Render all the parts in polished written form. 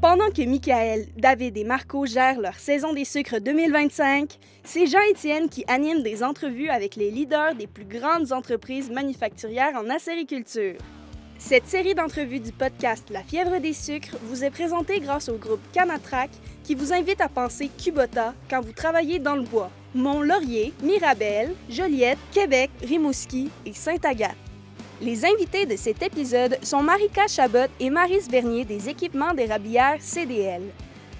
Pendant que Michael, David et Marco gèrent leur saison des sucres 2025, c'est Jean-Étienne qui anime des entrevues avec les leaders des plus grandes entreprises manufacturières en acériculture. Cette série d'entrevues du podcast La fièvre des sucres vous est présentée grâce au groupe Canatrac qui vous invite à penser Kubota quand vous travaillez dans le bois. Mont-Laurier, Mirabel, Joliette, Québec, Rimouski et Sainte-Agathe. Les invités de cet épisode sont Marika Chabot et Maryse Bernier des équipements d'érablière CDL.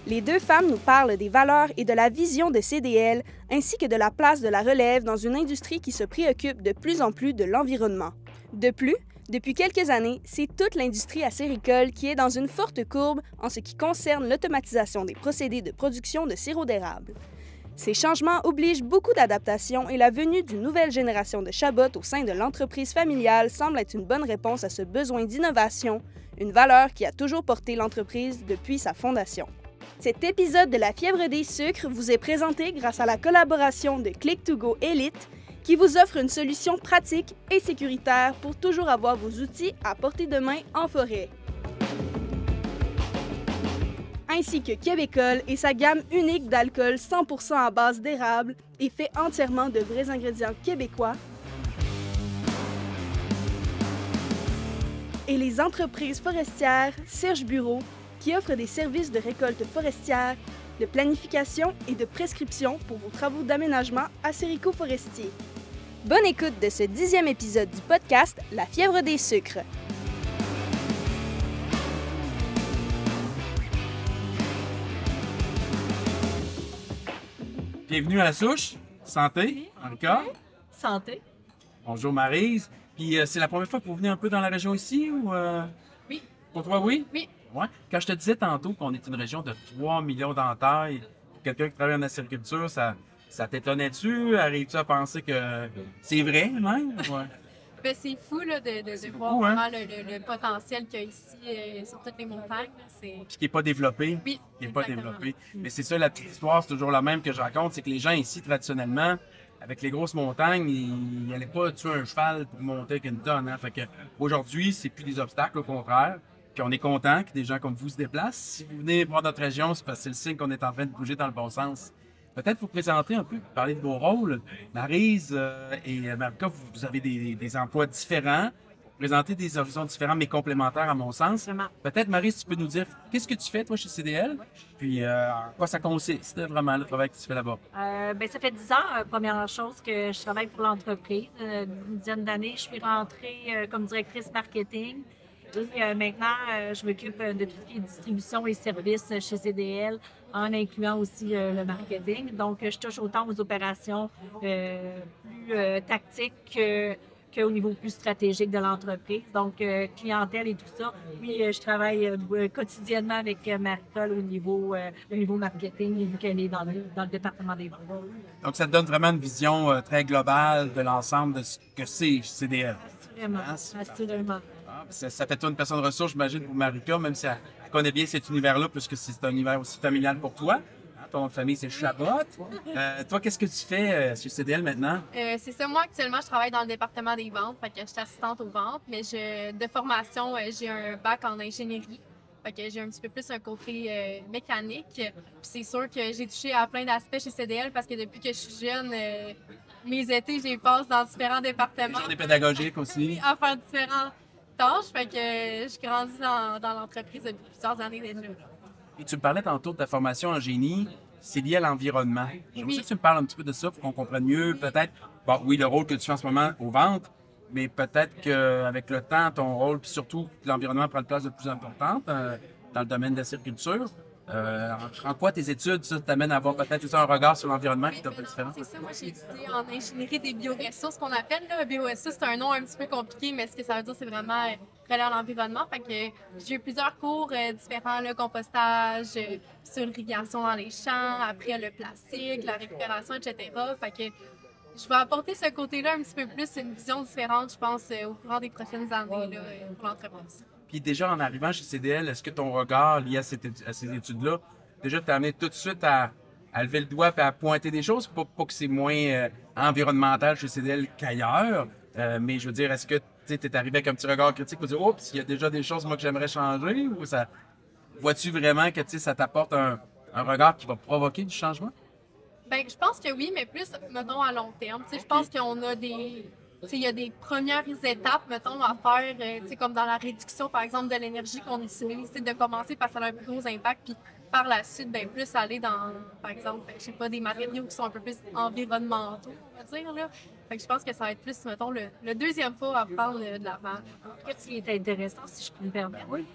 Les deux femmes nous parlent des valeurs et de la vision de CDL, ainsi que de la place de la relève dans une industrie qui se préoccupe de plus en plus de l'environnement. De plus, depuis quelques années, c'est toute l'industrie acéricole qui est dans une forte courbe en ce qui concerne l'automatisation des procédés de production de sirop d'érable. Ces changements obligent beaucoup d'adaptations et la venue d'une nouvelle génération de Chabot au sein de l'entreprise familiale semble être une bonne réponse à ce besoin d'innovation, une valeur qui a toujours porté l'entreprise depuis sa fondation. Cet épisode de La fièvre des sucres vous est présenté grâce à la collaboration de Click2Go Elite, qui vous offre une solution pratique et sécuritaire pour toujours avoir vos outils à portée de main en forêt. Ainsi que Québécois et sa gamme unique d'alcool 100% à base d'érable et fait entièrement de vrais ingrédients québécois. Et les entreprises forestières Serge Bureau, qui offrent des services de récolte forestière, de planification et de prescription pour vos travaux d'aménagement acérico-forestier. Bonne écoute de ce 10e épisode du podcast La fièvre des sucres. Bienvenue à la souche. Santé, Marika. Santé. Bonjour Maryse. Puis c'est la première fois que vous venez un peu dans la région ici ou Oui. Pour toi, oui? Oui. Ouais. Quand je te disais tantôt qu'on est une région de 3 millions d'entailles, quelqu'un qui travaille en acériculture, ça t'étonnait-tu? Arrives-tu à penser que c'est vrai même? Ouais. Ben, c'est fou là, de voir fou, hein? vraiment le potentiel qu'il y a ici sur toutes les montagnes. Là. Puis qui n'est pas développé. Oui, Qui n'est pas exactement. développé. Mais c'est ça, la petite histoire, c'est toujours la même que je raconte, c'est que les gens ici, traditionnellement, avec les grosses montagnes, ils n'allaient pas tuer un cheval pour monter avec une tonne. Hein? Fait que aujourd'hui, c'est plus des obstacles, au contraire. Puis on est content que des gens comme vous se déplacent. Si vous venez voir notre région, c'est parce que c'est le signe qu'on est en train de bouger dans le bon sens. Peut-être vous présenter un peu, parler de vos rôles. Maryse et Marika, vous avez des emplois différents. Présenter des horizons différents, mais complémentaires à mon sens. Vraiment. Peut-être, Maryse, tu peux nous dire qu'est-ce que tu fais, toi, chez CDL? Puis en quoi ça consiste, vraiment, le travail que tu fais là-bas? Ben, ça fait 10 ans, première chose, que je travaille pour l'entreprise. Une dizaine d'années, je suis rentrée comme directrice marketing. Et maintenant, je m'occupe de tout ce qui est distribution et services chez CDL, en incluant aussi le marketing. Donc, je touche autant aux opérations plus tactiques qu'au niveau plus stratégique de l'entreprise. Donc, clientèle et tout ça. Puis, je travaille quotidiennement avec Marika au niveau marketing, vu qu'elle est dans le département des ventes. Donc, ça te donne vraiment une vision très globale de l'ensemble de ce que c'est CDL. Vraiment, Ah, super. assurément. Ça fait toi une personne ressource, j'imagine, pour Marika, même si elle connaît bien cet univers-là, puisque c'est un univers aussi familial pour toi. Hein, ton famille, c'est Chabot. Toi, qu'est-ce que tu fais chez CDL maintenant? C'est ça, moi actuellement, je travaille dans le département des ventes, fait que je suis assistante aux ventes, mais de formation, j'ai un bac en ingénierie. Fait que j'ai un petit peu plus un côté mécanique. Puis c'est sûr que j'ai touché à plein d'aspects chez CDL parce que depuis que je suis jeune, mes étés, je les passe dans différents départements. Journée pédagogique aussi. À faire différentes tâches. Fait que je grandis dans l'entreprise depuis plusieurs années déjà. Et tu me parlais tantôt de ta formation en génie. C'est lié à l'environnement. J'aimerais Oui. que tu me parles un petit peu de ça pour qu'on comprenne mieux, peut-être, bon, oui, le rôle que tu fais en ce moment aux ventes, mais peut-être qu'avec le temps, ton rôle, puis surtout, l'environnement prend une place de plus importante dans le domaine de la circulture. En quoi tes études, ça t'amène à avoir peut-être aussi un regard sur l'environnement qui est un peu différent? C'est ça, moi j'ai étudié en ingénierie des bioressources, ce qu'on appelle là, bioressources, c'est un nom un petit peu compliqué, mais ce que ça veut dire, c'est vraiment relié à l'environnement. Fait que j'ai eu plusieurs cours différents, le compostage, sur l'irrigation dans les champs, après le plastique, la récupération, etc. Fait que je vais apporter ce côté-là un petit peu plus, une vision différente, je pense, au courant des prochaines années là, pour l'entreprise. Puis déjà, en arrivant chez CDL, est-ce que ton regard lié à ces études-là, déjà t'a amené tout de suite à lever le doigt et à pointer des choses? Pas que c'est moins environnemental chez CDL qu'ailleurs, mais je veux dire, est-ce que tu es arrivé avec un petit regard critique pour dire « Oups, il y a déjà des choses moi que j'aimerais changer » ou ça... vois-tu vraiment que ça t'apporte un regard qui va provoquer du changement? Ben, je pense que oui, mais plus, mettons, à long terme. Je pense qu'on a des... il y a des premières étapes, mettons, à faire, comme dans la réduction, par exemple, de l'énergie qu'on utilise, de commencer parce que ça a un plus gros impact, puis par la suite, ben, plus aller dans, par exemple, je sais pas, des matériaux qui sont un peu plus environnementaux, on va dire, là. Fait que je pense que ça va être plus, mettons, le deuxième pas à prendre de l'avant. Ce qui est intéressant, si je peux me permettre, Oui.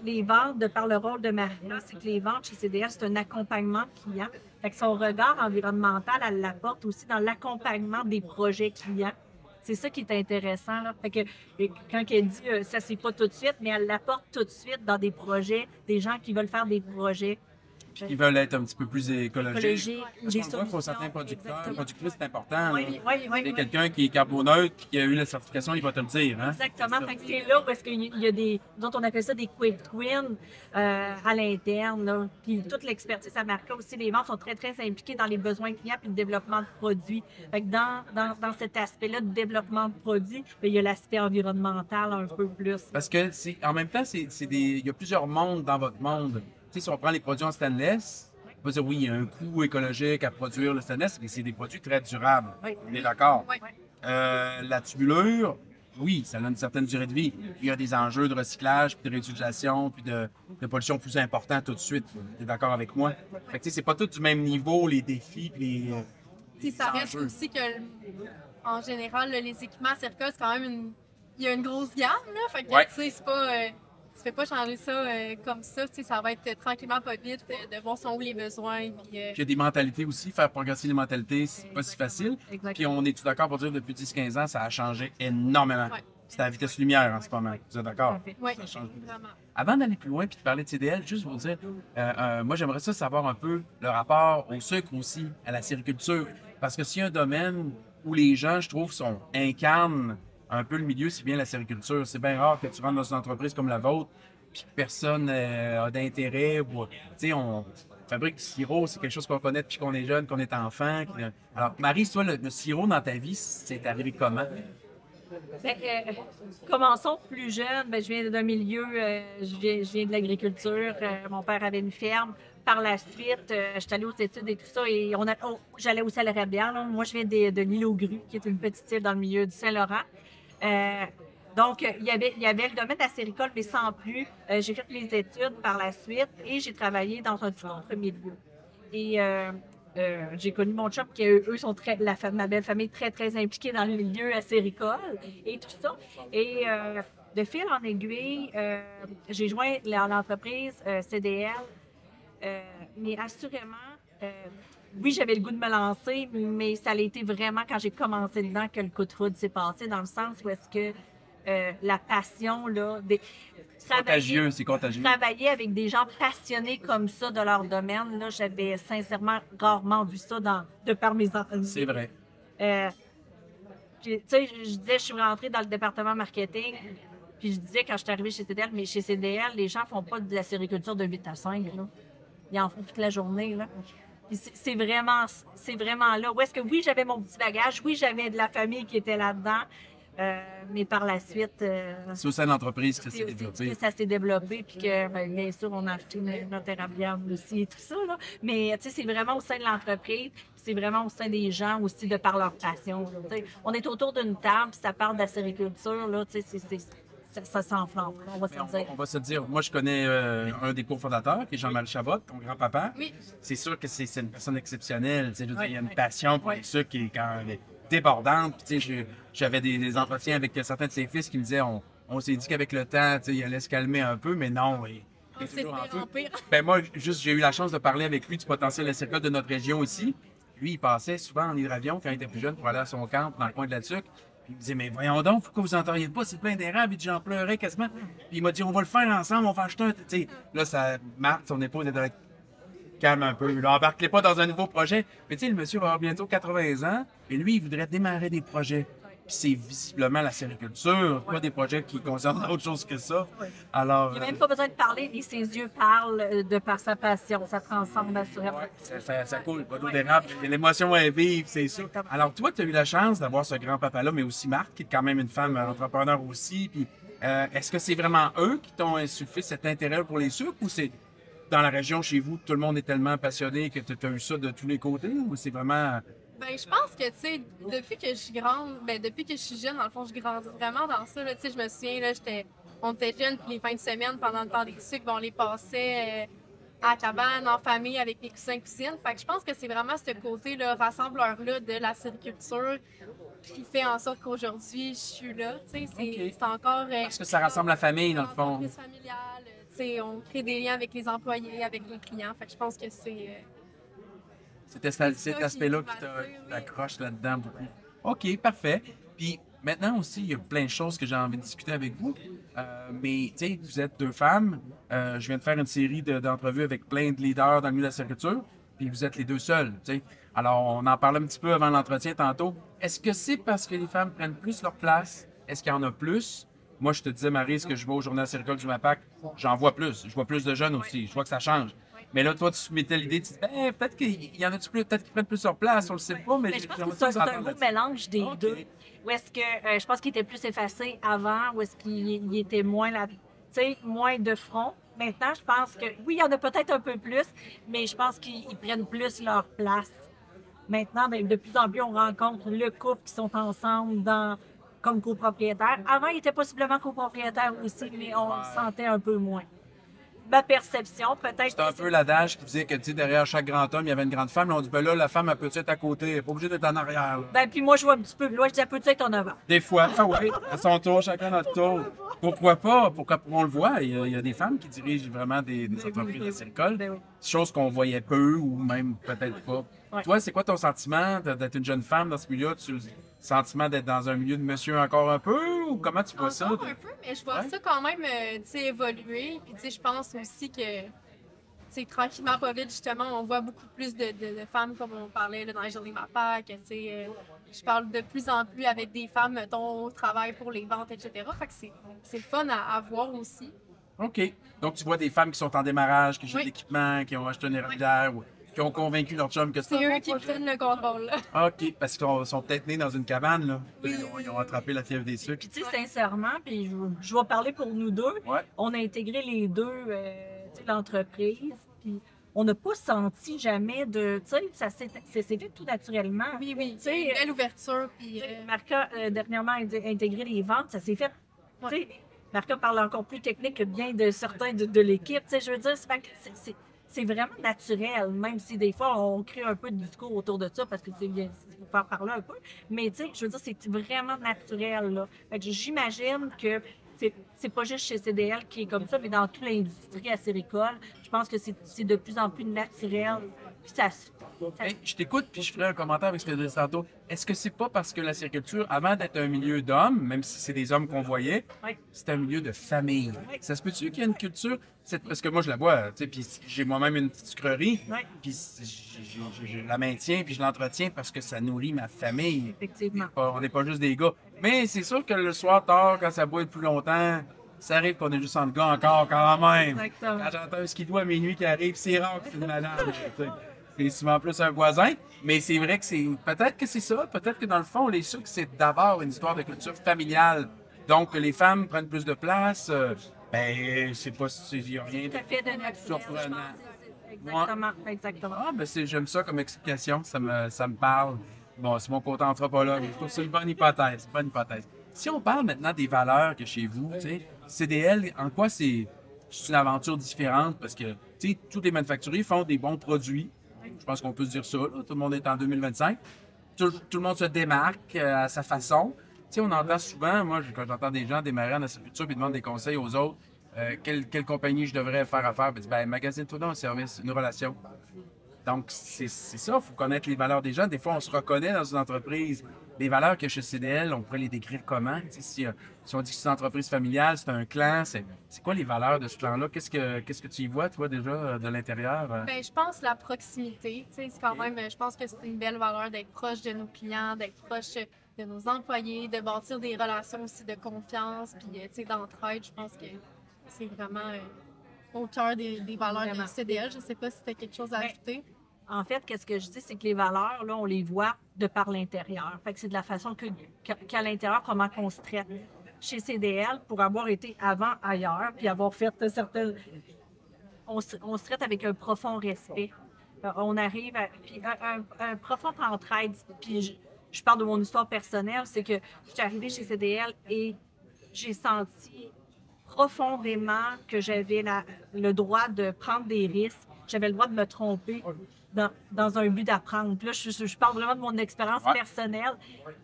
les ventes, de par le rôle de Maria, c'est que les ventes chez CDL, c'est un accompagnement client. Fait que son regard environnemental, elle l'apporte aussi dans l'accompagnement des projets clients. C'est ça qui est intéressant, là. Fait que quand elle dit ça, c'est pas tout de suite, mais elle l'apporte tout de suite dans des projets, des gens qui veulent faire des projets. Puis qui veulent être un petit peu plus écologiques. Parce des qu'on le voit pour solutions, certains producteurs, exactement. productrices, c'est important. Oui, là. oui. Quelqu'un qui est carboneutre et qui a eu la certification, il va te le dire. Hein? Exactement. Fait que c'est là où est-ce qu'il y a des... Dont on appelle ça des quick wins à l'interne. Là. Puis toute l'expertise à Marca aussi, les ventes sont très, très impliquées dans les besoins clients et le développement de produits. Fait que dans cet aspect-là de développement de produits, bien, il y a l'aspect environnemental un peu plus. Parce que en même temps, il y a plusieurs mondes dans votre monde. Tu sais, si on prend les produits en stainless, on peut dire oui, il y a un coût écologique à produire le stainless, mais c'est des produits très durables. Oui. On est d'accord. Oui. La tubulure, oui, ça a une certaine durée de vie. Il y a des enjeux de recyclage, puis de réutilisation, puis de pollution plus importants tout de suite. Tu es d'accord avec moi? Fait que, tu sais, c'est pas tout du même niveau, les défis, puis Ça reste enjeux. aussi que, en général, là, les équipements Circa, c'est quand même il y a une grosse gamme, là. Fait que, Ouais. tu sais, c'est pas... tu fais pas changer ça comme ça, tu sais, ça va être tranquillement, pas vite, de voir sont où les besoins. Puis, Puis il y a des mentalités aussi. Faire progresser les mentalités, c'est pas si facile. Exactement. Puis on est tout d'accord pour dire que depuis 10-15 ans, ça a changé énormément. Ouais. C'est à la vitesse lumière en ce moment. Vous êtes d'accord? Oui, Ça change. vraiment. Avant d'aller plus loin et de parler de CDL, juste vous dire, moi j'aimerais ça savoir un peu le rapport au sucre aussi, à la sériculture. Parce que s'il y a un domaine où les gens, je trouve, incarnent un peu le milieu, c'est bien la sériculture. C'est bien rare que tu rentres dans une entreprise comme la vôtre puis que personne a d'intérêt. Tu sais, on fabrique du sirop, c'est quelque chose qu'on connaît depuis qu'on est jeune, qu'on est enfant. Alors, Marie, toi, le sirop dans ta vie, c'est arrivé comment? Ben, commençons plus jeune. Ben, je viens d'un milieu, je viens de l'agriculture. Mon père avait une ferme. Par la suite, je suis allée aux études et tout ça. Et j'allais aussi à la Rabière. Là. Moi, je viens de l'île aux Grues, qui est une petite île dans le milieu du Saint-Laurent. Donc, il y avait le domaine de la séricole, mais sans plus. J'ai fait les études par la suite et j'ai travaillé dans un tout autre milieu. Et j'ai connu mon chum qui, eux, sont ma belle famille, très, très impliquée dans le milieu séricole et tout ça. Et de fil en aiguille, j'ai joint l'entreprise CDL. Mais assurément, oui, j'avais le goût de me lancer, mais ça a été vraiment quand j'ai commencé dedans que le coup de foudre s'est passé, dans le sens où est-ce que la passion, là, Contagieux, c'est contagieux. Travailler avec des gens passionnés comme ça de leur domaine, là, j'avais sincèrement rarement vu ça de par mes enfants. C'est vrai. Tu sais, je disais, je suis rentrée dans le département marketing, puis je disais quand je suis arrivée chez CDL, mais chez CDL, les gens font pas de la sériculture de 8 à 5, là. Ils en font toute la journée, là. Puis c'est vraiment là. Où est-ce que, oui, j'avais mon petit bagage, oui, j'avais de la famille qui était là-dedans, mais par la suite... c'est au sein de l'entreprise que ça s'est c'est aussi développé. que ça s'est développé, puis que, bien sûr, on a acheté notre érablière aussi et tout ça, là. Mais, tu sais, c'est vraiment au sein de l'entreprise, puis c'est vraiment au sein des gens aussi, de par leur passion, là. Tu sais, on est autour d'une table, puis ça parle de la sériculture, là, tu sais, ça s'enflamme, on va se Mais dire. on va se dire, moi je connais un des cofondateurs, qui est Jean-Marie Chabot, ton grand-papa. Oui. C'est sûr que c'est une personne exceptionnelle. Tu sais, je veux dire, il y a une Oui. passion pour Oui. le sucre qui est quand même débordante. Puis, tu sais, j'avais des entretiens avec certains de ses fils qui me disaient, on s'est dit qu'avec le temps, tu sais, il allait se calmer un peu, mais non, il est C'est de toujours en pire feu. en pire. Ben moi, j'ai eu la chance de parler avec lui du potentiel de circule de notre région ici. Lui, il passait souvent en hydravion quand il était plus jeune pour aller à son camp dans le coin de la Tuque. Puis il me disait, mais voyons donc, pourquoi vous n'entendriez pas, c'est plein d'érables. Il dit, j'en pleurais quasiment. Puis il m'a dit, on va le faire ensemble, on va acheter un. Tu sais, là, Marthe, son épouse, était calme un peu. Là, embarquez pas dans un nouveau projet. Mais tu sais, le monsieur va avoir bientôt 80 ans et lui, il voudrait démarrer des projets. Puis c'est visiblement la sériculture, pas des projets qui concernent autre chose que ça. Alors, Il n'y a même pas besoin de parler, mais ses yeux parlent de par sa passion. Ça transcende assurément. ça coule, pas d'eau d'érable. L'émotion est vive, c'est sûr. Alors, toi, tu as eu la chance d'avoir ce grand-papa-là, mais aussi Marthe, qui est quand même une femme entrepreneur aussi. Puis, Est-ce que c'est vraiment eux qui t'ont insufflé cet intérêt pour les sucres ou c'est dans la région chez vous, tout le monde est tellement passionné que tu as eu ça de tous les côtés ou c'est vraiment... Ben, je pense que, tu sais, depuis que je suis grande, depuis que je suis jeune, dans le fond, je grandis vraiment dans ça, là. Tu sais, je me souviens, là, on était jeunes, puis les fins de semaine, pendant le temps des sucres, on les passait à la cabane, en famille, avec les cousins et cousines. Fait que je pense que c'est vraiment ce côté-là, rassembleur-là de la sériculture qui fait en sorte qu'aujourd'hui, je suis là. Tu sais, c'est encore... Parce que ça rassemble la famille, dans le fond. Entreprise familiale, tu sais, on crée des liens avec les employés, avec les clients. Fait que je pense que c'est... C'était cet aspect-là qui t'accroche là-dedans beaucoup. OK, parfait. Puis maintenant aussi, il y a plein de choses que j'ai envie de discuter avec vous. Mais tu sais, vous êtes deux femmes. Je viens de faire une série d'entrevues avec plein de leaders dans le milieu de la sériculture. Puis vous êtes les deux seules, tu sais. Alors, on en parlait un petit peu avant l'entretien tantôt. Est-ce que c'est parce que les femmes prennent plus leur place? Est-ce qu'il y en a plus? Moi, je te disais, Marie, ce que je vois au journal Séricole du MAPAC, j'en vois plus. Je vois plus de jeunes aussi. Je vois que ça change. Mais là, toi, tu mettais l'idée, tu dis, ben, peut-être qu'il y en a-tu plus, peut-être qu'ils prennent plus leur place, on le sait pas, mais je pense que c'est un beau mélange des deux. Ou est-ce que, je pense qu'il était plus effacé avant, ou est-ce qu'il était moins, moins de front. Maintenant, je pense que, oui, il y en a peut-être un peu plus, mais je pense qu'ils prennent plus leur place. Maintenant, bien, de plus en plus, on rencontre le couple qui sont ensemble comme copropriétaires. Avant, ils étaient possiblement copropriétaires aussi, mais on le sentait un peu moins. Ma perception, peut-être. C'est un peu l'adage qui disait que, tu sais, derrière chaque grand homme, il y avait une grande femme. Là, on dit, ben là, la femme, elle peut être à côté. Elle n'est pas obligée d'être en arrière. Là. Ben, puis moi, je vois un petit peu plus loin. Je dis, elle peut être en avant. Des fois, oui. À son tour, chacun notre tour. Pourquoi pas? Pourquoi on le voit? Il y a des femmes qui dirigent vraiment des entreprises de séricole. Ben oui. Chose qu'on voyait peu ou même peut-être pas. Ouais. Toi, c'est quoi ton sentiment d'être une jeune femme dans ce milieu-là? Tu as le sentiment d'être dans un milieu de monsieur encore un peu? Ou comment tu vois ça? Encore un peu, mais je vois ça quand même tu sais, évoluer. Puis tu sais, je pense aussi que tu sais, tranquillement, pas vite, justement, on voit beaucoup plus de femmes, comme on parlait là, dans les journées MAPAC. Tu sais, je parle de plus en plus avec des femmes, mettons, au travail pour les ventes, etc. Fait que c'est le fun à voir aussi. OK. Donc, tu vois des femmes qui sont en démarrage, qui achètent de Oui. l'équipement, qui ont acheté une érablière ou qui ont convaincu leur chum que C'est un eux bon qui projet. prennent le contrôle. Là. OK, parce qu'ils sont peut-être nés dans une cabane, là. Ils ont attrapé la fièvre des sucres. Puis, tu sais, sincèrement, puis je vais parler pour nous deux, Ouais. on a intégré les deux, tu sais, l'entreprise, puis on n'a pas senti jamais de, tu sais, ça s'est fait tout naturellement. Oui, oui. Tu sais, Une belle ouverture. Puis, Tu sais, Marca, dernièrement, a intégré les ventes, ça s'est fait. Tu sais, Marca parle encore plus technique que bien de certains de l'équipe. Tu sais, je veux dire, c'est vraiment naturel, même si des fois, on crée un peu de discours autour de ça parce que c'est bien, il faut faire parler un peu. Mais tu sais, je veux dire, c'est vraiment naturel, là. Fait que j'imagine que c'est pas juste chez CDL qui est comme ça, mais dans toute l'industrie acéricole, je pense que c'est de plus en plus naturel. Puis Hey, je t'écoute, puis je ferai un commentaire avec ce que tu disais tantôt. Est-ce que c'est pas parce que la sériculture, avant d'être un milieu d'hommes, même si c'est des hommes qu'on voyait, Oui. c'est un milieu de famille? Oui. Ça se peut-tu qu'il y ait une culture? Parce que moi, je la vois, tu sais, puis j'ai moi-même une petite sucrerie, Oui. puis je la maintiens, puis je l'entretiens parce que ça nourrit ma famille. Effectivement. On n'est pas juste des gars. Mais c'est sûr que le soir tard, quand ça boit plus longtemps, ça arrive qu'on est juste en gars encore quand même. Exactement. Quand j'entends un skidoo à minuit qui arrive, c'est rare que c'est une madame. Tu sais. C'est souvent plus un voisin, mais c'est vrai que peut-être que c'est ça, peut-être que dans le fond, les sucres, c'est d'abord une histoire de culture familiale. Donc, que les femmes prennent plus de place, ben, c'est pas, il n'y a rien Tout à fait de naturel. surprenant. Exactement, exactement. Ah, ben, j'aime ça comme explication, ça me parle. Bon, c'est mon côté anthropologue, je trouve que c'est une bonne hypothèse, Si on parle maintenant des valeurs que chez vous, tu sais, CDL, en quoi c'est une aventure différente? Parce que, tu sais, tous les manufacturiers font des bons produits. Je pense qu'on peut se dire ça, là. Tout le monde est en 2025. Tout le monde se démarque à sa façon. Tu sais, on entend souvent, moi, quand j'entends des gens démarrer en agriculture et demandent des conseils aux autres, quelle compagnie je devrais faire affaire, ben, magasine-toi dans un service, une relation. Donc, c'est ça, il faut connaître les valeurs des gens. Des fois, on se reconnaît dans une entreprise. Les valeurs que chez CDL, on pourrait les décrire comment? Tu sais, si on dit que c'est une entreprise familiale, c'est un clan, c'est quoi les valeurs de ce clan-là? Qu'est-ce que tu y vois, toi, déjà, de l'intérieur? Ben, je pense la proximité. Tu sais, c'est quand même, je pense que c'est une belle valeur d'être proche de nos clients, d'être proche de nos employés, de bâtir des relations aussi de confiance, puis tu sais, d'entraide. Je pense que c'est vraiment au cœur des valeurs Vraiment. de CDL. Je ne sais pas si tu as quelque chose à Ben, ajouter. En fait, qu'est-ce que je dis, c'est que les valeurs, là, on les voit de par l'intérieur. Fait que c'est de la façon qu'à l'intérieur, comment qu'on se traite. chez CDL pour avoir été avant ailleurs, puis avoir fait certaines... On se traite avec un profond respect. On arrive à... Puis un profond entraide. Puis je parle de mon histoire personnelle, c'est que je suis arrivée chez CDL et j'ai senti profondément que j'avais le droit de prendre des risques, j'avais le droit de me tromper dans un but d'apprendre. Puis là, je parle vraiment de mon expérience personnelle.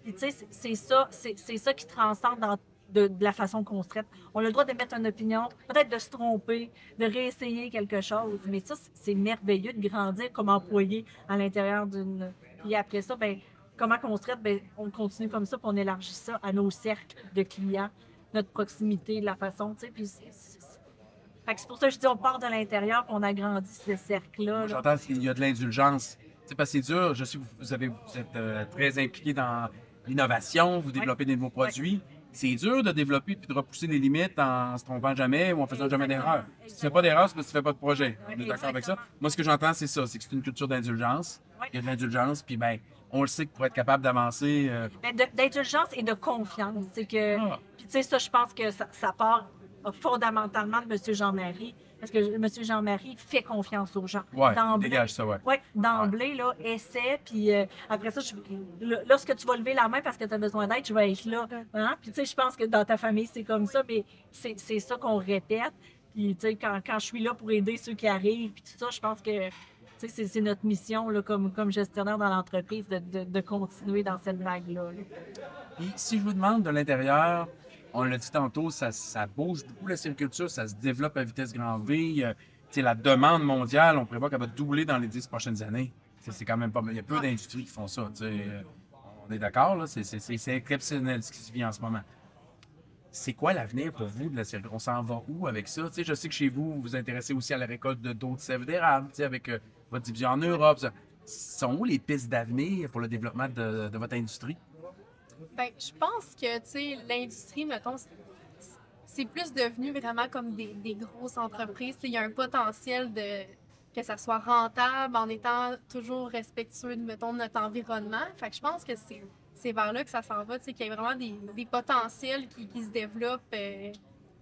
Puis tu sais, c'est ça qui transcende de la façon qu'on se traite. On a le droit de mettre une opinion, peut-être de se tromper, de réessayer quelque chose. Mais ça, c'est merveilleux de grandir comme employé à l'intérieur d'une... Puis après ça, ben comment qu'on se traite? Bien, on continue comme ça, puis on élargit ça à nos cercles de clients, notre proximité, de la façon, tu sais. Puis fait que c'est pour ça que je dis, on part de l'intérieur, puis on agrandit ce cercle-là. J'entends qu'il y a de l'indulgence. C'est parce que c'est dur. Je sais que vous êtes très impliqué dans l'innovation, vous développez des nouveaux produits. C'est dur de développer puis de repousser les limites en se trompant jamais ou en faisant jamais d'erreur. Si tu fais pas d'erreur, c'est parce que tu fais pas de projet. On est d'accord avec ça? Moi, ce que j'entends, c'est ça. C'est que c'est une culture d'indulgence. Il y a de l'indulgence, puis ben on le sait que pour être capable d'avancer... D'indulgence et de confiance. C'est que... Puis tu sais, ça, je pense que ça part fondamentalement de M. Jean-Marie. Parce que M. Jean-Marie fait confiance aux gens. Oui, dégage ça, oui. Oui, d'emblée, là, essaie, puis après ça, lorsque tu vas lever la main parce que tu as besoin d'aide, je vais être là. Hein? Puis tu sais, je pense que dans ta famille, c'est comme ça, mais c'est ça qu'on répète. Puis tu sais, quand je suis là pour aider ceux qui arrivent, puis tout ça, je pense que c'est notre mission là, comme gestionnaire dans l'entreprise de continuer dans cette vague-là. Et si je vous demande de l'intérieur, on l'a dit tantôt, ça bouge beaucoup la sériculture, ça se développe à vitesse grand V. La demande mondiale, on prévoit qu'elle va doubler dans les 10 prochaines années. C'est quand même pas mal. Il y a peu d'industries qui font ça. On est d'accord, là? C'est exceptionnel ce qui se vit en ce moment. C'est quoi l'avenir pour vous de la sériculture? On s'en va où avec ça? Je sais que chez vous, vous vous intéressez aussi à la récolte d'autres sève d'érable, avec votre division en Europe. Sont où les pistes d'avenir pour le développement de votre industrie? Bien, je pense que, l'industrie, mettons, c'est plus devenu vraiment comme des grosses entreprises. Il y a un potentiel que ça soit rentable en étant toujours respectueux, mettons, de notre environnement. Fait que je pense que c'est vers là que ça s'en va, qu'il y a vraiment des potentiels qui se développent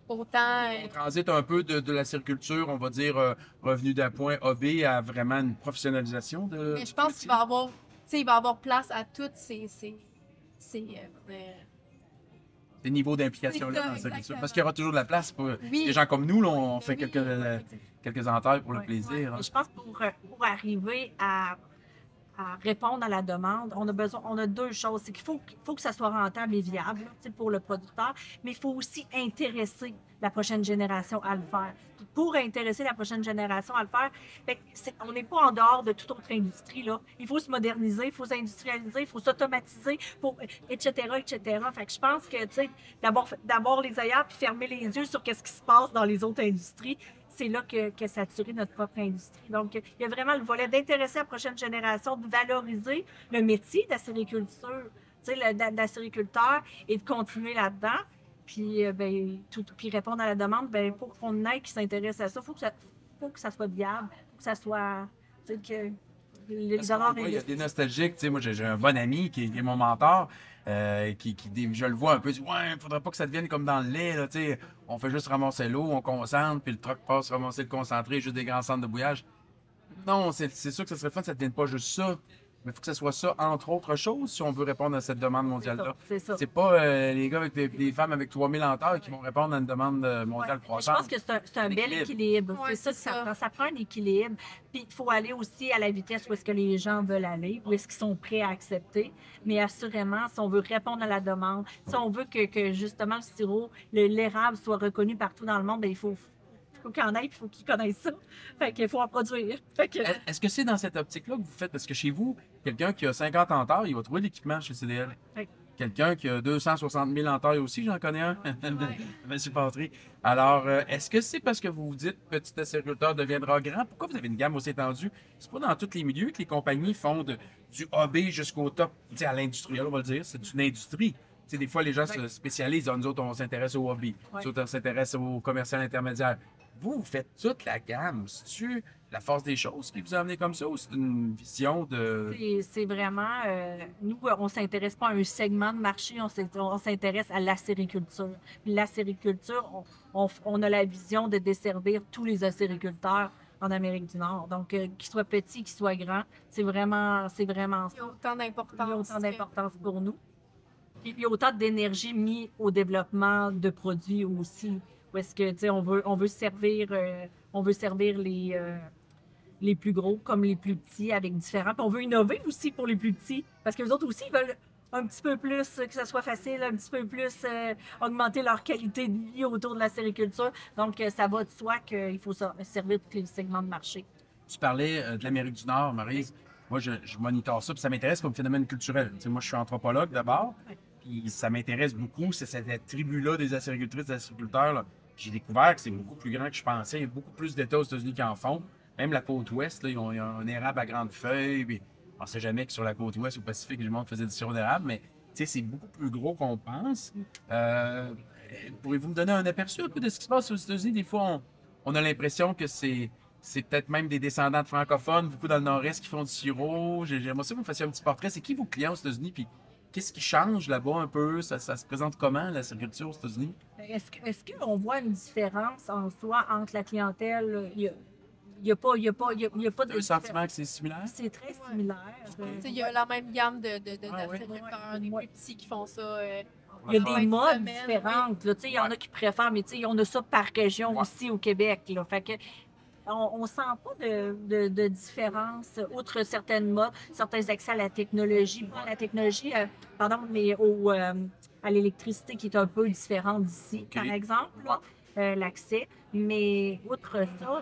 autant... On transite un peu de la sériculture, on va dire, revenu d'appoint A B à vraiment une professionnalisation de... Mais je pense qu'il va y avoir place à toutes ces niveaux d'implication-là dans la sériculture. Parce qu'il y aura toujours de la place pour des gens comme nous. Là, on fait quelques entailles pour le plaisir. Hein. Je pense que pour arriver à répondre à la demande, on a deux choses. C'est qu'il faut que ça soit rentable et viable pour le producteur, mais il faut aussi intéresser la prochaine génération à le faire. Puis pour intéresser la prochaine génération à le faire, on n'est pas en dehors de toute autre industrie. Là. Il faut se moderniser, il faut s'industrialiser, il faut s'automatiser, etc., etc. Fait que je pense que d'avoir les œillères puis fermer les yeux sur ce qui se passe dans les autres industries, c'est là que saturer notre propre industrie. Donc, il y a vraiment le volet d'intéresser la prochaine génération, de valoriser le métier de la sériculture, de la sériculteur et de continuer là-dedans. Puis, puis répondre à la demande, pour qu'on ait qui s'intéresse à ça, il faut que ça soit viable, il faut que ça soit... que les horaires... Il y a des nostalgiques. Moi, j'ai un bon ami qui est mon mentor. Je le vois un peu, ouais, il faudrait pas que ça devienne comme dans le lait, là, on fait juste ramasser l'eau, on concentre, puis le truck passe ramasser le concentré, juste des grands centres de bouillage. Non, c'est sûr que ça serait fun que ça ne devienne pas juste ça, mais il faut que ça soit ça, entre autres choses, si on veut répondre à cette demande mondiale-là. C'est pas les gars avec les femmes avec 3000 ampères qui vont répondre à une demande mondiale croissante. Je pense que c'est un bel équilibre. Ouais, c'est ça que ça prend. Ça prend un équilibre. Puis il faut aller aussi à la vitesse où est-ce que les gens veulent aller, où est-ce qu'ils sont prêts à accepter. Mais assurément, si on veut répondre à la demande, si on veut que justement le sirop, l'érable soit reconnu partout dans le monde, il faut qu'il y en ait, il faut qu'ils connaissent ça. Fait qu'il faut en produire. Est-ce que c'est dans cette optique-là que vous faites? Parce que chez vous, quelqu'un qui a 50 ampères, il va trouver l'équipement chez CDL. Quelqu'un qui a 260 000 ampères aussi, j'en connais un. Monsieur Patry. Alors, est-ce que c'est parce que vous vous dites petit sériculteur deviendra grand? Pourquoi vous avez une gamme aussi étendue? C'est pas dans tous les milieux que les compagnies font du AB jusqu'au top, à l'industriel, on va le dire. C'est une industrie. Des fois, les gens se spécialisent. Nous autres, on s'intéresse au hobby. Nous autres, on s'intéresse au commercial intermédiaire. vous faites toute la gamme. C'est-tu la force des choses qui vous a amené comme ça ou c'est une vision de... C'est vraiment, nous, on ne s'intéresse pas à un segment de marché, on s'intéresse à l'acériculture. Puis l'acériculture, on a la vision de desservir tous les acériculteurs en Amérique du Nord. Donc, qu'ils soient petits, qu'ils soient grands, c'est vraiment Il y a autant d'importance. pour nous. Puis il y a autant d'énergie mise au développement de produits aussi. Où est-ce que, tu sais, on veut servir les plus gros comme les plus petits avec différents. Puis on veut innover aussi pour les plus petits parce que les autres aussi ils veulent un petit peu plus que ça soit facile, un petit peu plus augmenter leur qualité de vie autour de la sériculture. Donc, ça va de soi qu'il faut servir tous les segments de marché. Tu parlais de l'Amérique du Nord, Maryse. Moi, je monitore ça, puis ça m'intéresse comme phénomène culturel. Tu sais, moi, je suis anthropologue d'abord, puis ça m'intéresse beaucoup, c'est cette tribu-là des acéricultrices et des acériculteurs. Là. J'ai découvert que c'est beaucoup plus grand que je pensais. Il y a beaucoup plus d'États aux États-Unis qui en font. Même la côte ouest, là, ils ont un érable à grandes feuilles. Puis on ne sait jamais que sur la côte ouest, au Pacifique, le monde faisait du sirop d'érable, mais c'est beaucoup plus gros qu'on pense. Pourriez-vous me donner un aperçu un peu de ce qui se passe aux États-Unis? Des fois, on a l'impression que c'est peut-être même des descendants de francophones, beaucoup dans le nord-est qui font du sirop. J'aimerais ça que vous me fassiez un petit portrait. C'est qui vos clients aux États-Unis? Puis qu'est-ce qui change là-bas un peu? Ça se présente comment, la sériculture aux États-Unis? Est-ce qu'on voit une différence en soi entre la clientèle? Il n'y a pas de Un sentiment que c'est similaire? C'est très similaire. Il y a la même gamme d'acériculteurs, des plus petits qui font ça. Il y a des modes semaine, différentes. Là, il y en a qui préfèrent, mais on a ça par région aussi au Québec. Là, fait que on ne sent pas de différence, outre certaines modes, certains accès à la technologie. Pas à la technologie, mais à l'électricité qui est un peu différente d'ici, par exemple, là, l'accès. Mais outre ça,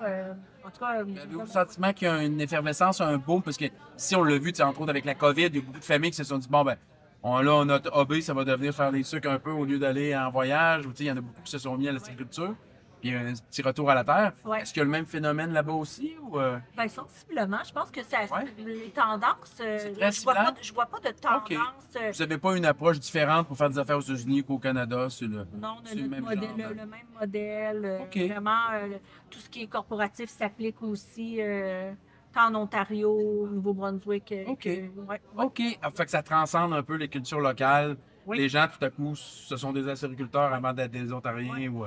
en tout cas... Avez-vous le sentiment qu'il y a une effervescence, un boom? Parce que si on l'a vu, entre autres avec la COVID, il y a beaucoup de familles qui se sont dit, bon, ben, on a notre hobby, ça va devenir faire des sucres un peu au lieu d'aller en voyage. Il y en a beaucoup qui se sont mis à la sériculture. Puis il y a un petit retour à la terre. Ouais. Est-ce qu'il y a le même phénomène là-bas aussi? Ou Bien, sensiblement, je pense que les tendances, je vois pas de tendance. Okay. Vous n'avez pas une approche différente pour faire des affaires aux États-Unis qu'au Canada? Non, on a le même modèle. Okay. Vraiment, tout ce qui est corporatif s'applique aussi tant en Ontario, au Nouveau-Brunswick. OK. OK. Fait que ça transcende un peu les cultures locales. Oui. Les gens, tout à coup, ce sont des acériculteurs avant d'être des Ontariens ou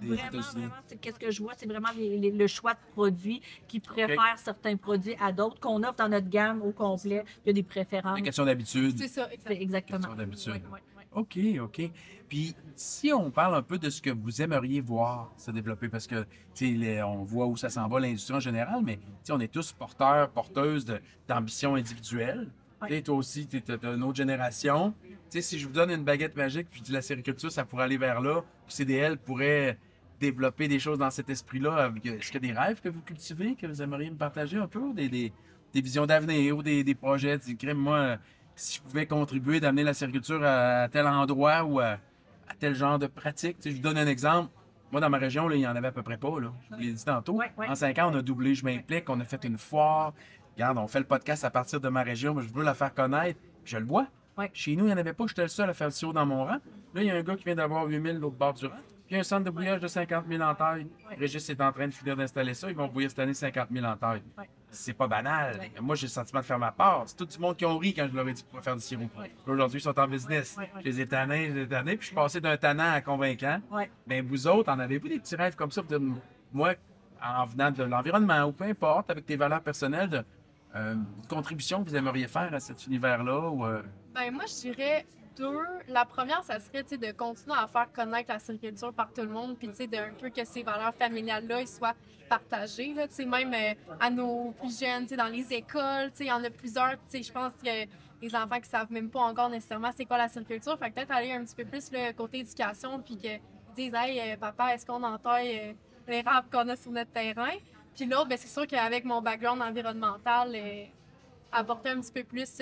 des États-Unis. Vraiment, qu'est-ce que je vois, c'est vraiment le choix de produits qui préfèrent certains produits à d'autres qu'on offre dans notre gamme au complet. Il y a des préférences. Une question d'habitude. C'est ça, exactement. Une question d'habitude. Oui. OK. Puis, si on parle un peu de ce que vous aimeriez voir se développer, parce que, on voit où ça s'en va, l'industrie en général, mais on est tous porteurs, porteuses d'ambitions individuelles. Oui. Toi aussi, tu es d'une autre génération. Si je vous donne une baguette magique, puis je dis la sériculture, ça pourrait aller vers là, puis CDL pourrait développer des choses dans cet esprit-là. Est-ce qu'il y a des rêves que vous cultivez, que vous aimeriez me partager un peu, des visions d'avenir ou des projets? Moi, si je pouvais contribuer d'amener la sériculture à tel endroit ou à tel genre de pratique. Je vous donne un exemple. Moi, dans ma région, là, il n'y en avait à peu près pas. Là. Je vous l'ai dit tantôt. En 5 ans, on a doublé Je m'implique, on a fait une foire. Regarde, on fait le podcast à partir de ma région, mais je veux la faire connaître. Je le vois. Chez nous, il n'y en avait pas. J'étais le seul à faire le sirop dans mon rang. Là, il y a un gars qui vient d'avoir 8000 de l'autre bord du rang. Puis il y a un centre de bouillage de 50 000 en taille. Régis est en train de finir d'installer ça. Ils vont bouillir cette année 50 000 en taille. C'est pas banal. Moi, j'ai le sentiment de faire ma part. C'est tout le monde qui ont ri quand je leur ai dit qu'on pourrait faire du sirop. Aujourd'hui, ils sont en business. Je les ai tannés, puis je suis passé d'un tannant à convaincant. Mais vous autres, en avez-vous des petits rêves comme ça? Moi, en venant de l'environnement, ou peu importe, avec tes valeurs personnelles, une contribution que vous aimeriez faire à cet univers-là? Ben, moi, je dirais 2. La première, ça serait de continuer à faire connaître la sériculture par tout le monde, puis d'un peu que ces valeurs familiales-là ils soient partagées. Là, même à nos plus jeunes, dans les écoles, il y en a plusieurs. Je pense qu'il y a des enfants qui ne savent même pas encore nécessairement c'est quoi la sériculture. Fait que peut-être aller un petit peu plus le côté éducation, puis qu'ils disent hey, papa, est-ce qu'on entaille l'érable qu'on a sur notre terrain? Puis l'autre, ben, c'est sûr qu'avec mon background environnemental, apporter un petit peu plus.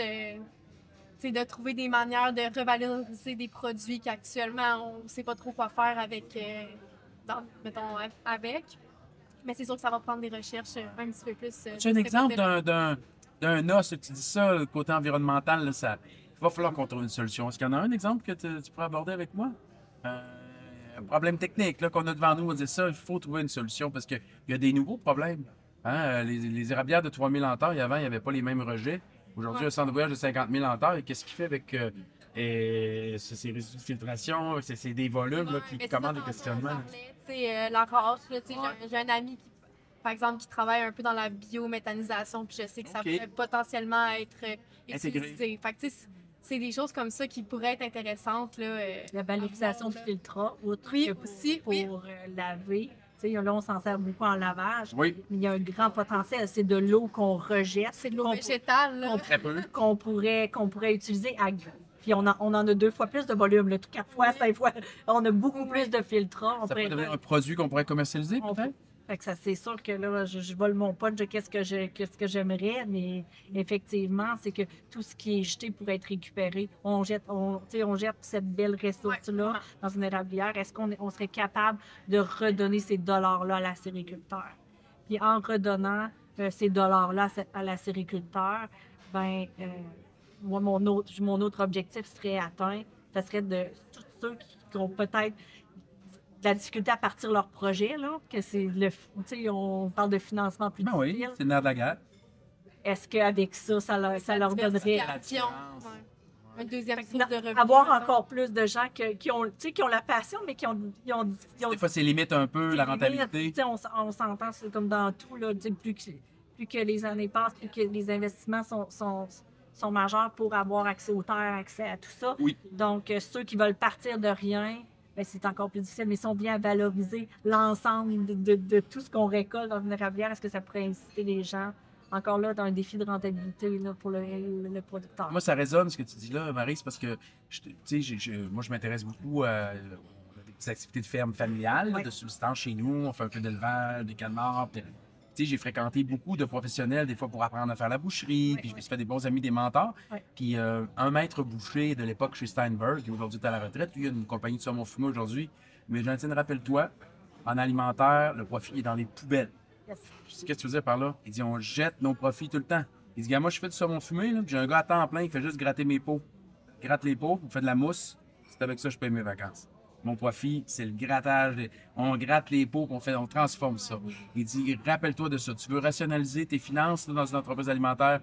De trouver des manières de revaloriser des produits qu'actuellement, on ne sait pas trop quoi faire avec, avec. Mais c'est sûr que ça va prendre des recherches un petit peu plus. Tu as un exemple d'un os, tu dis ça, le côté environnemental, là, il va falloir qu'on trouve une solution. Est-ce qu'il y en a un exemple que tu pourrais aborder avec moi? un problème technique là, qu'on a devant nous. On dit ça, il faut trouver une solution parce qu'il y a des nouveaux problèmes. Hein? Les érablières de 3000 ampères, avant, il n'y avait pas les mêmes rejets. Aujourd'hui, un centre de voyage de 50 000 ampères, qu'est-ce qu'il fait avec ces résidus de filtration? C'est des volumes là, qui commandent des questionnements. La roche, j'ai un ami qui, par exemple, qui travaille un peu dans la biométhanisation, puis je sais que ça pourrait potentiellement être utilisé. Fait que, c'est des choses comme ça qui pourraient être intéressantes. Là, la valorisation du filtrat, outre que pour laver. Là, on s'en sert beaucoup en lavage. Oui. Mais il y a un grand potentiel. C'est de l'eau qu'on rejette. C'est de l'eau végétale. Qu'on pourrait utiliser à... Puis on en a 2 fois plus de volume, là, 4 fois, 5 fois. On a beaucoup plus de filtrats. Ça pourrait devenir un produit qu'on pourrait commercialiser, peut-être? Fait que ça, c'est sûr que là, je vole mon punch de qu'est-ce que j'aimerais, mais effectivement, c'est que tout ce qui est jeté pourrait être récupéré. On jette cette belle ressource-là dans une érablière. Est-ce qu'on serait capable de redonner ces dollars-là à la sériculteur? Puis en redonnant ces dollars-là à la sériculteur, ben moi, mon autre objectif serait atteint. Ça serait de tous ceux qui ont peut-être la difficulté à partir leur projet, là, que c'est on parle de financement plus difficile. Oui, c'est le nerf de la guerre. Est-ce qu'avec ça leur donnerait... Un deuxième source de revenus. Avoir encore plus de gens qui ont la passion, mais qui ont des fois, c'est limite un peu la rentabilité. On s'entend, c'est comme dans tout, là, plus que les années passent, plus que les investissements sont majeurs pour avoir accès aux terres, accès à tout ça. Oui. Donc, ceux qui veulent partir de rien, bien, c'est encore plus difficile, mais si on vient à valoriser l'ensemble de tout ce qu'on récolte dans une érablière, est-ce que ça pourrait inciter les gens, encore là, dans un défi de rentabilité là, pour le producteur? Moi, ça résonne ce que tu dis là, Marie, c'est parce que moi, je m'intéresse beaucoup à des petites activités de ferme familiale, là, de subsistance chez nous. On fait un peu d'élevage, des calmars. J'ai fréquenté beaucoup de professionnels, des fois pour apprendre à faire la boucherie, puis je me suis fait des bons amis, des mentors. Puis un maître boucher de l'époque chez Steinberg, qui aujourd'hui est à la retraite, lui, il a une compagnie de saumon fumé aujourd'hui. Mais Jean-Étienne, rappelle-toi, en alimentaire, le profit est dans les poubelles. Yes. Je sais qu'est-ce que tu veux dire par là? Il dit, on jette nos profits tout le temps. Il dit, moi, je fais du saumon fumé, là, puis j'ai un gars à temps plein, il fait juste gratter mes pots. Il gratte les pots, il fait de la mousse. C'est avec ça que je paye mes vacances. Mon profit, c'est le grattage. On gratte les pots, on transforme ça. Il dit, rappelle-toi de ça. Tu veux rationaliser tes finances là, dans une entreprise alimentaire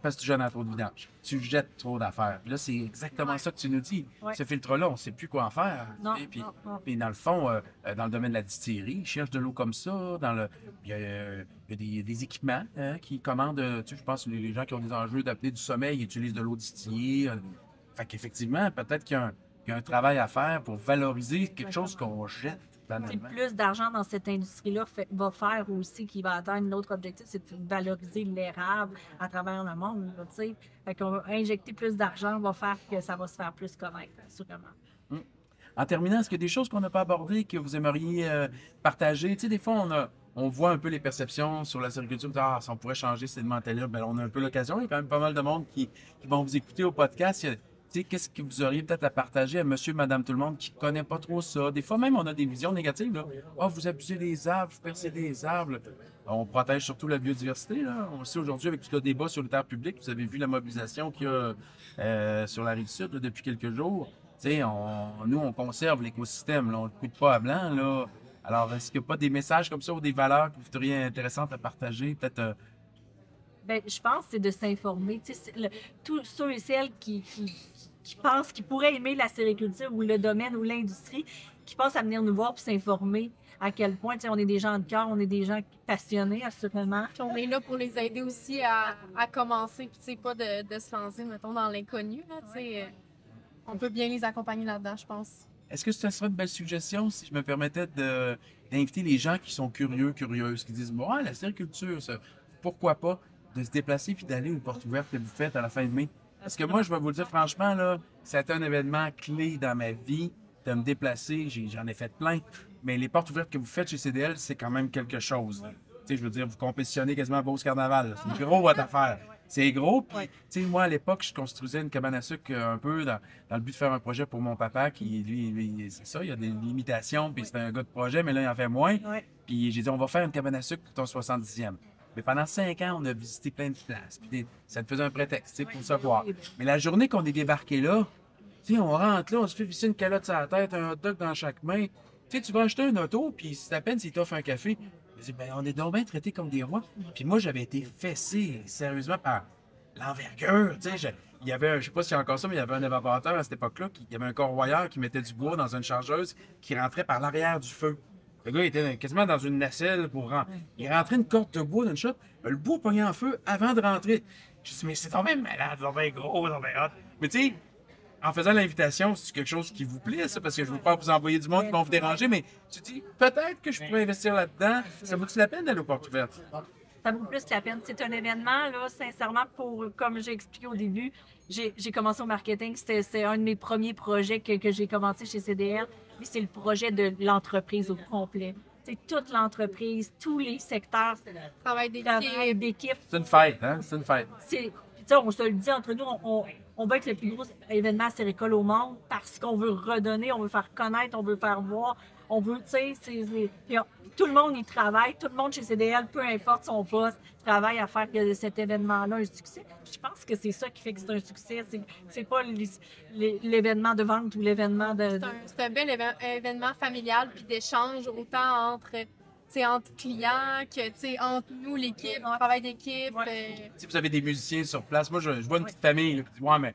parce que tu jettes trop de vidange. Tu jettes trop d'affaires. Puis là, c'est exactement ça que tu nous dis. Ce filtre-là, on ne sait plus quoi en faire. Non, puis dans le fond, dans le domaine de la distillerie, ils cherchent de l'eau comme ça. Il y a des équipements qui commandent. Je pense que les gens qui ont des enjeux d'appeler du sommeil utilisent de l'eau distillée. Fait qu'effectivement, peut-être qu'il y a un travail à faire pour valoriser quelque chose qu'on jette. Plus d'argent dans cette industrie-là va faire aussi qu'il va atteindre l'autre objectif, c'est de valoriser l'érable à travers le monde. Fait qu'on va injecter plus d'argent, va faire que ça va se faire plus connaître, sûrement. En terminant, est-ce qu'il y a des choses qu'on n'a pas abordées que vous aimeriez partager? Des fois, on voit un peu les perceptions sur la sériculture. Si on pourrait changer cette mentalité-là, ben, on a un peu l'occasion. Il y a quand même pas mal de monde qui vont vous écouter au podcast. Qu'est-ce que vous auriez peut-être à partager à monsieur, madame, tout le monde qui ne connaît pas trop ça? Des fois même, on a des visions négatives. Là. Vous abusez des arbres, vous percez des arbres. On protège surtout la biodiversité. Là. On sait aujourd'hui, avec tout le débat sur les terres publiques, vous avez vu la mobilisation qu'il y a sur la Rive-Sud là, depuis quelques jours. Nous, on conserve l'écosystème. On ne le coupe pas à blanc. Là. Alors, est-ce qu'il n'y a pas des messages comme ça ou des valeurs que vous trouveriez intéressantes à partager? Peut-être... Bien, je pense que c'est de s'informer. Tous ceux et celles qui pensent qu'ils pourraient aimer la sériculture ou le domaine ou l'industrie, qui pensent à venir nous voir pour s'informer à quel point on est des gens de cœur, on est des gens passionnés, assurément. Puis on est là pour les aider aussi à commencer, puis pas de se lancer, mettons, dans l'inconnu. On peut bien les accompagner là-dedans, je pense. Est-ce que ce serait une belle suggestion si je me permettais d'inviter les gens qui sont curieuses, qui disent « la sériculture, pourquoi pas? » de se déplacer puis d'aller aux portes ouvertes que vous faites à la fin de mai. Parce que moi, je vais vous le dire franchement, là, c'était un événement clé dans ma vie de me déplacer. J'en ai fait plein. Mais les portes ouvertes que vous faites chez CDL, c'est quand même quelque chose. Je veux dire, vous compétitionnez quasiment à Beauce Carnaval. C'est gros votre affaire. C'est gros. Puis, moi, à l'époque, je construisais une cabane à sucre un peu dans le but de faire un projet pour mon papa qui, lui c'est ça, il y a des limitations. Puis c'était un gars de projet, mais là, il en fait moins. Puis j'ai dit, on va faire une cabane à sucre pour ton 70e. Mais pendant 5 ans, on a visité plein de places. Puis ça te faisait un prétexte pour savoir. Mais la journée qu'on est débarqué là, Tu sais, on rentre là, on se fait visser une calotte sur la tête, un hot dog dans chaque main. Tu sais, tu vas acheter un auto, puis c'est à peine s'il t'offre un café. Je dis, ben, on est donc bien traités comme des rois. Puis moi, j'avais été fessé, sérieusement, par l'envergure. Tu sais, il y avait, je sais pas s'il y a encore ça, mais il y avait un évaporateur à cette époque-là. Il y avait un corroyeur qui mettait du bois dans une chargeuse qui rentrait par l'arrière du feu. Le gars était quasiment dans une nacelle pour rentrer. Il rentrait une corde de bois dans une shot, le bois pognait en feu avant de rentrer. Je dis, mais c'est tombé malade, tombé gros, tombé hot. Mais tu sais, en faisant l'invitation, c'est quelque chose qui vous plaît, ça, parce que je ne veux pas vous envoyer du monde qui vont vous déranger, mais tu te dis, peut-être que je pourrais investir là-dedans. Ça vaut-tu la peine d'aller aux portes ouvertes? Ça vaut plus la peine. C'est un événement, là, sincèrement, comme j'ai expliqué au début, j'ai commencé au marketing. C'était un de mes premiers projets que j'ai commencé chez CDL. Mais c'est le projet de l'entreprise au complet. C'est toute l'entreprise, tous les secteurs. Travail d'équipe. C'est une fête, hein? C'est une fête. On se le dit entre nous, on veut être le plus gros événement acéricole au monde parce qu'on veut redonner, on veut faire connaître, on veut faire voir, on veut, tu sais, tout le monde y travaille, tout le monde chez CDL, peu importe son poste, travaille à faire que cet événement-là un succès. Puis je pense que c'est ça qui fait que c'est un succès. C'est pas l'événement de vente ou l'événement de... C'est un bel événement familial puis d'échange autant entre clients que entre nous, l'équipe, on travaille d'équipe. Si vous avez des musiciens sur place, moi je vois une petite famille là, qui dit ouais, mais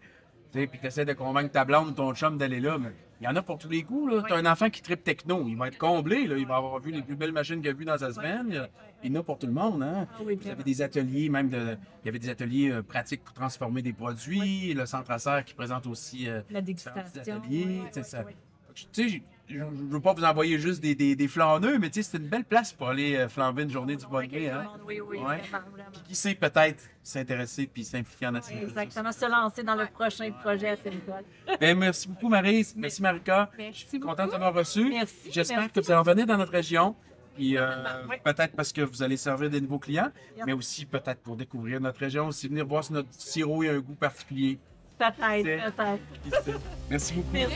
puis tu essaies de convaincre ta blonde ou ton chum d'aller là, mais il y en a pour tous les coups. Tu as un enfant qui tripe techno, il va être comblé, là, il va avoir vu les plus belles machines qu'il a vues dans sa semaine. Il y en a pour tout le monde. Hein? Oui, vous avez des ateliers, il y avait des ateliers pratiques pour transformer des produits, le centre Acer qui présente aussi la dégustation. Ateliers, tu sais, je ne veux pas vous envoyer juste des flâneux, mais c'est une belle place pour aller flamber une journée du bon gré. Hein? Oui, Ouais. vraiment. Puis qui sait peut-être s'intéresser puis s'impliquer en activité. Exactement, se lancer dans le prochain projet à Saint-Nicole. Ben, merci beaucoup, Maryse. Merci, Marika. Merci Je suis beaucoup. content de t'avoir reçu. Merci. J'espère Merci. que vous allez revenir dans notre région. Puis Oui. peut-être parce que vous allez servir des nouveaux clients, Yep. mais aussi peut-être pour découvrir notre région, aussi venir voir si notre sirop a un goût particulier. Peut-être. Qui sait? Merci beaucoup. Merci.